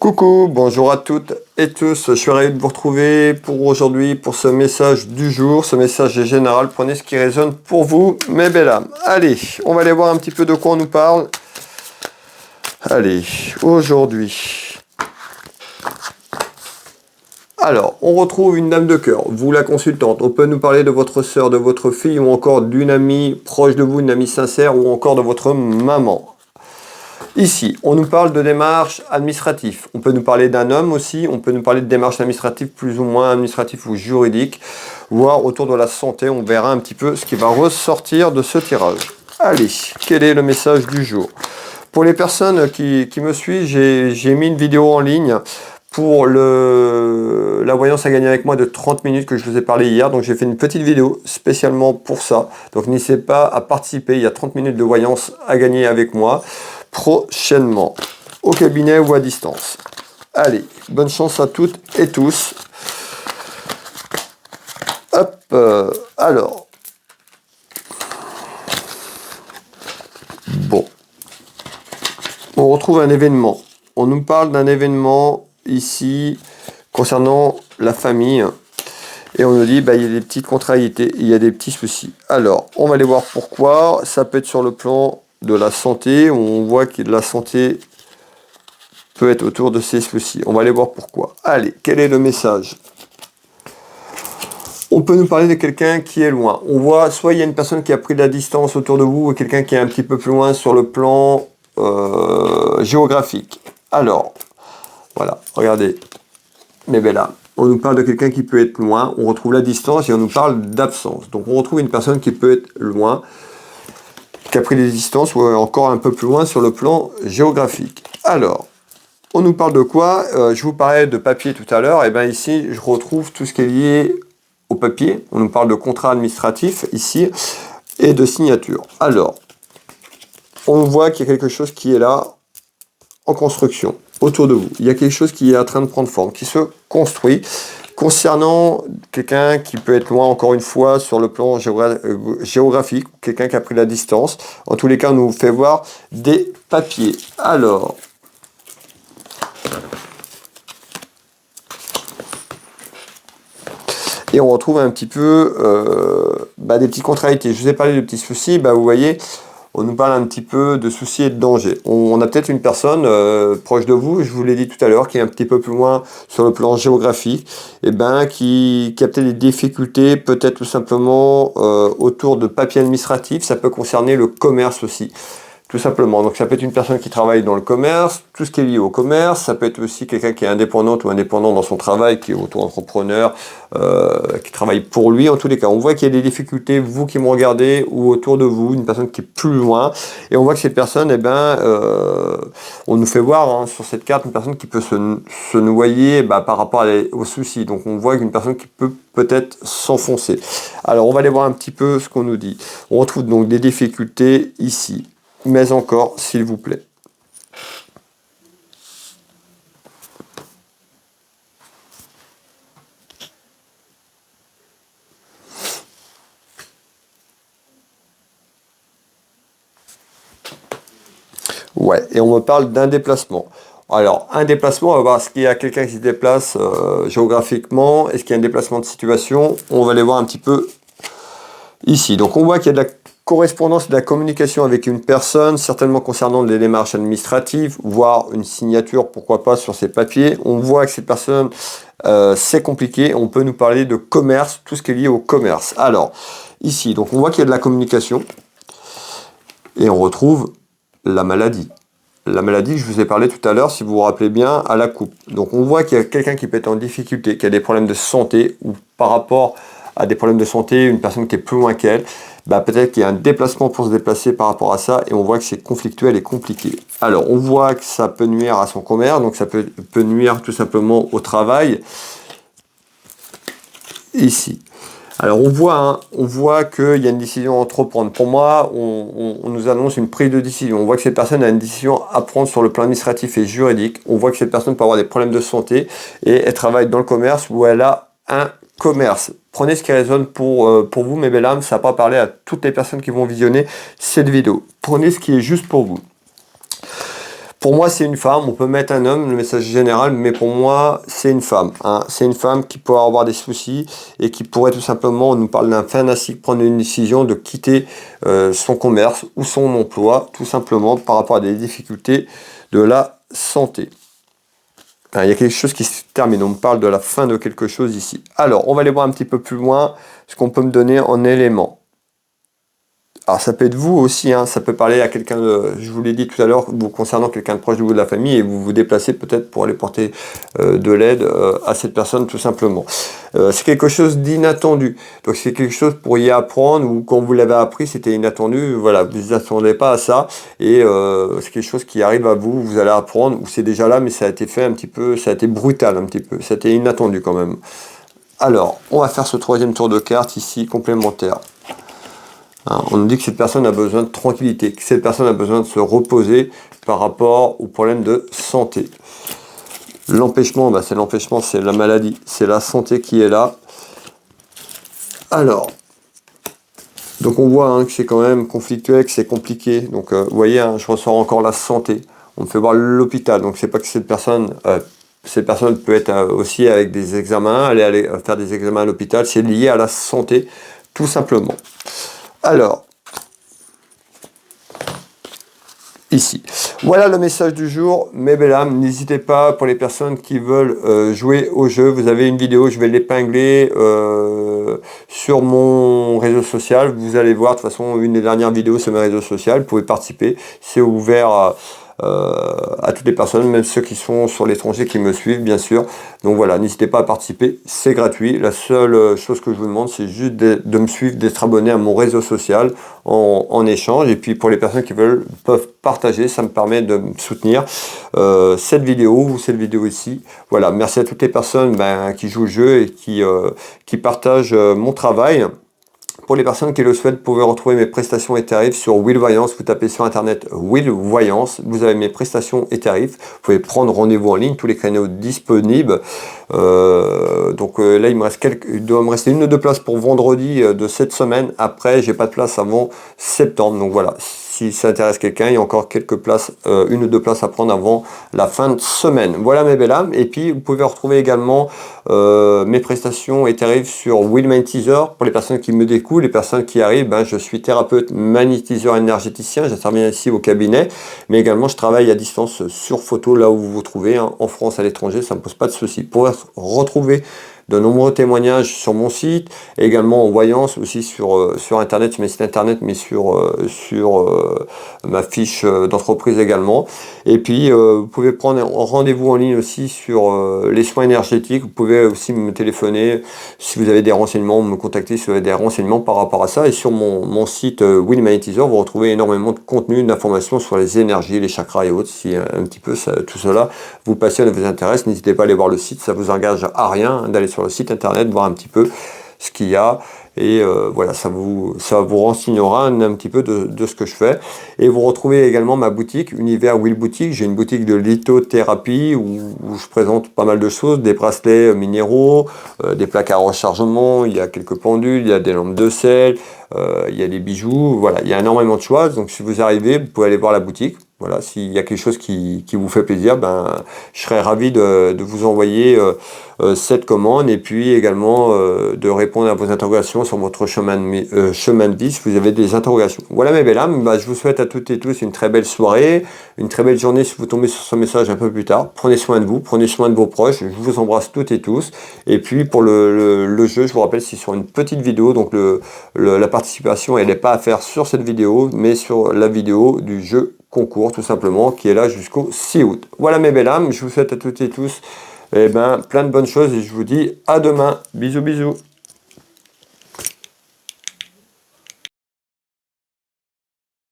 Coucou, bonjour à toutes et tous, je suis ravi de vous retrouver pour aujourd'hui, pour ce message du jour. Ce message est général, prenez ce qui résonne pour vous, mes belles âmes. Allez, on va aller voir un petit peu de quoi on nous parle. Allez, aujourd'hui. Alors, on retrouve une dame de cœur, vous la consultante. On peut nous parler de votre soeur, de votre fille ou encore d'une amie proche de vous, une amie sincère ou encore de votre maman. Ici, on nous parle de démarches administratives. On peut nous parler d'un homme aussi, on peut nous parler de démarches administratives plus ou moins administratives ou juridiques, voire autour de la santé. On verra un petit peu ce qui va ressortir de ce tirage. Allez, quel est le message du jour? Pour les personnes qui me suivent, j'ai mis une vidéo en ligne pour la voyance à gagner avec moi de 30 minutes que je vous ai parlé hier. Donc j'ai fait une petite vidéo spécialement pour ça. Donc n'hésitez pas à participer, il y a 30 minutes de voyance à gagner avec moi prochainement, au cabinet ou à distance. Allez, bonne chance à toutes et tous. Hop, alors. Bon. On retrouve un événement. On nous parle d'un événement ici concernant la famille. Et on nous dit, il y a des petites contrariétés, il y a des petits soucis. Alors, on va aller voir pourquoi. Ça peut être sur le plan de la santé, on voit que la santé peut être autour de ces soucis. On va aller voir pourquoi. Allez, quel est le message? On peut nous parler de quelqu'un qui est loin. On voit, soit il y a une personne qui a pris de la distance autour de vous, ou quelqu'un qui est un petit peu plus loin sur le plan géographique. Alors, voilà, regardez, mes belles âmes. On nous parle de quelqu'un qui peut être loin, on retrouve la distance et on nous parle d'absence. Donc on retrouve une personne qui peut être loin, qui a pris des distances ou encore un peu plus loin sur le plan géographique. Alors, on nous parle de quoi? Je vous parlais de papier tout à l'heure, et bien ici, je retrouve tout ce qui est lié au papier. On nous parle de contrat administratif ici et de signature. Alors, on voit qu'il y a quelque chose qui est là en construction autour de vous. Il y a quelque chose qui est en train de prendre forme, qui se construit. Concernant quelqu'un qui peut être loin, encore une fois, sur le plan géographique, quelqu'un qui a pris la distance, en tous les cas, on nous fait voir des papiers. Alors, et on retrouve un petit peu des petites contrariétés. Je vous ai parlé de petits soucis, vous voyez, on nous parle un petit peu de soucis et de dangers. On a peut-être une personne proche de vous, je vous l'ai dit tout à l'heure, qui est un petit peu plus loin sur le plan géographique, qui a peut-être des difficultés, peut-être tout simplement autour de papiers administratifs. Ça peut concerner le commerce aussi, tout simplement. Donc ça peut être une personne qui travaille dans le commerce, tout ce qui est lié au commerce. Ça peut être aussi quelqu'un qui est indépendante ou indépendant dans son travail, qui est auto-entrepreneur, qui travaille pour lui. En tous les cas, on voit qu'il y a des difficultés, vous qui me regardez, ou autour de vous, une personne qui est plus loin. Et on voit que cette personne, on nous fait voir sur cette carte une personne qui peut se noyer par rapport aux soucis. Donc on voit qu'une personne qui peut peut-être s'enfoncer. Alors on va aller voir un petit peu ce qu'on nous dit. On retrouve donc des difficultés ici. Mais encore, s'il vous plaît. Ouais, et on me parle d'un déplacement. Alors, un déplacement, on va voir, est-ce qu'il y a quelqu'un qui se déplace géographiquement? Est-ce qu'il y a un déplacement de situation? On va aller voir un petit peu ici. Donc, on voit qu'il y a de la correspondance, de la communication avec une personne, certainement concernant les démarches administratives, voire une signature, pourquoi pas, sur ces papiers. On voit que cette personne, c'est compliqué. On peut nous parler de commerce, tout ce qui est lié au commerce. Alors, ici, donc on voit qu'il y a de la communication. Et on retrouve la maladie. La maladie, je vous ai parlé tout à l'heure, si vous vous rappelez bien, à la coupe. Donc on voit qu'il y a quelqu'un qui peut être en difficulté, qui a des problèmes de santé, ou par rapport à des problèmes de santé, une personne qui est plus loin qu'elle, peut-être qu'il y a un déplacement pour se déplacer par rapport à ça, et on voit que c'est conflictuel et compliqué. Alors, on voit que ça peut nuire à son commerce, donc ça peut nuire tout simplement au travail. Ici. Alors, on voit qu'il y a une décision à entreprendre. Pour moi, on nous annonce une prise de décision. On voit que cette personne a une décision à prendre sur le plan administratif et juridique. On voit que cette personne peut avoir des problèmes de santé, et elle travaille dans le commerce où elle a un commerce. Prenez ce qui résonne pour vous, mes belles âmes. Ça va pas parler à toutes les personnes qui vont visionner cette vidéo. Prenez ce qui est juste pour vous. Pour moi, c'est une femme. On peut mettre un homme, le message général, mais pour moi, c'est une femme. Hein. C'est une femme qui pourrait avoir des soucis et qui pourrait tout simplement, on nous parle d'un fin narcissique, prendre une décision de quitter son commerce ou son emploi, tout simplement par rapport à des difficultés de la santé. Hein, il y a quelque chose qui se termine. On me parle de la fin de quelque chose ici. Alors, on va aller voir un petit peu plus loin ce qu'on peut me donner en éléments. Alors ça peut être vous aussi, hein, ça peut parler à quelqu'un, je vous l'ai dit tout à l'heure, vous concernant quelqu'un de proche de vous, de la famille, et vous vous déplacez peut-être pour aller porter de l'aide à cette personne tout simplement. C'est quelque chose d'inattendu, donc c'est quelque chose pour y apprendre, ou quand vous l'avez appris c'était inattendu, voilà, vous ne vous attendez pas à ça, et c'est quelque chose qui arrive à vous, vous allez apprendre, ou c'est déjà là, mais ça a été fait un petit peu, ça a été brutal un petit peu, ça a été inattendu quand même. Alors, on va faire ce troisième tour de cartes ici, complémentaire. Hein, on nous dit que cette personne a besoin de tranquillité, que cette personne a besoin de se reposer par rapport aux problèmes de santé. L'empêchement, bah c'est l'empêchement, c'est la maladie, c'est la santé qui est là. Alors, donc on voit hein, que c'est quand même conflictuel, que c'est compliqué. Donc vous voyez, hein, je ressors encore la santé. On me fait voir l'hôpital, donc c'est pas que cette personne peut être aussi avec des examens, aller faire des examens à l'hôpital, c'est lié à la santé, tout simplement. Alors, ici, voilà le message du jour, mes belles âmes, n'hésitez pas pour les personnes qui veulent jouer au jeu, vous avez une vidéo, je vais l'épingler sur mon réseau social, vous allez voir, de toute façon, une des dernières vidéos sur mes réseaux sociaux, vous pouvez participer, c'est ouvert à toutes les personnes, même ceux qui sont sur l'étranger qui me suivent bien sûr. Donc voilà, n'hésitez pas à participer, c'est gratuit. La seule chose que je vous demande, c'est juste de me suivre, d'être abonné à mon réseau social en échange. Et puis pour les personnes qui peuvent partager, ça me permet de me soutenir cette vidéo ou cette vidéo ici. Voilà, merci à toutes les personnes qui jouent le jeu et qui partagent mon travail. Pour les personnes qui le souhaitent, vous pouvez retrouver mes prestations et tarifs sur Will Voyance. Vous tapez sur internet Will Voyance, vous avez mes prestations et tarifs. Vous pouvez prendre rendez-vous en ligne, tous les créneaux disponibles. Là, il doit me rester une ou deux places pour vendredi de cette semaine. Après, j'ai pas de place avant septembre. Donc voilà, si ça intéresse quelqu'un, il y a encore quelques places, une ou deux places à prendre avant la fin de semaine. Voilà mes belles âmes. Et puis, vous pouvez retrouver également mes prestations et tarifs sur Will Magnétiseur. Pour les personnes qui me découvrent, les personnes qui arrivent, je suis thérapeute magnétiseur énergéticien. J'interviens ici au cabinet, mais également je travaille à distance sur photo, là où vous vous trouvez, hein, en France, à l'étranger, ça ne me pose pas de souci. Pour retrouver de nombreux témoignages sur mon site, également en voyance aussi sur internet, sur mes sites internet, mais sur ma fiche d'entreprise également. Et puis vous pouvez prendre rendez-vous en ligne aussi sur les soins énergétiques. Vous pouvez aussi me téléphoner si vous avez des renseignements, me contacter si vous avez des renseignements par rapport à ça. Et sur mon site Will Magnétiseur, vous retrouvez énormément de contenu, d'informations sur les énergies, les chakras et autres. Si un petit peu tout cela vous passionne et vous intéresse, n'hésitez pas à aller voir le site, ça vous engage à rien d'aller sur le site internet, voir un petit peu ce qu'il y a, et voilà, ça vous renseignera un petit peu de ce que je fais. Et vous retrouvez également ma boutique Univers Will Boutique. J'ai une boutique de lithothérapie où je présente pas mal de choses, des bracelets minéraux, des plaques à rechargement, il y a quelques pendules, il y a des lampes de sel, il y a des bijoux, voilà, il y a énormément de choix. Donc si vous arrivez, vous pouvez aller voir la boutique. Voilà, s'il y a quelque chose qui vous fait plaisir, je serais ravi de vous envoyer cette commande, et puis également de répondre à vos interrogations sur votre chemin de vie si vous avez des interrogations. Voilà mes belles âmes, je vous souhaite à toutes et tous une très belle soirée, une très belle journée si vous tombez sur ce message un peu plus tard. Prenez soin de vous, prenez soin de vos proches, je vous embrasse toutes et tous. Et puis pour le jeu, je vous rappelle, c'est sur une petite vidéo, donc la participation elle n'est pas à faire sur cette vidéo, mais sur la vidéo du jeu concours tout simplement, qui est là jusqu'au 6 août. Voilà mes belles âmes, je vous souhaite à toutes et tous plein de bonnes choses et je vous dis à demain. Bisous bisous.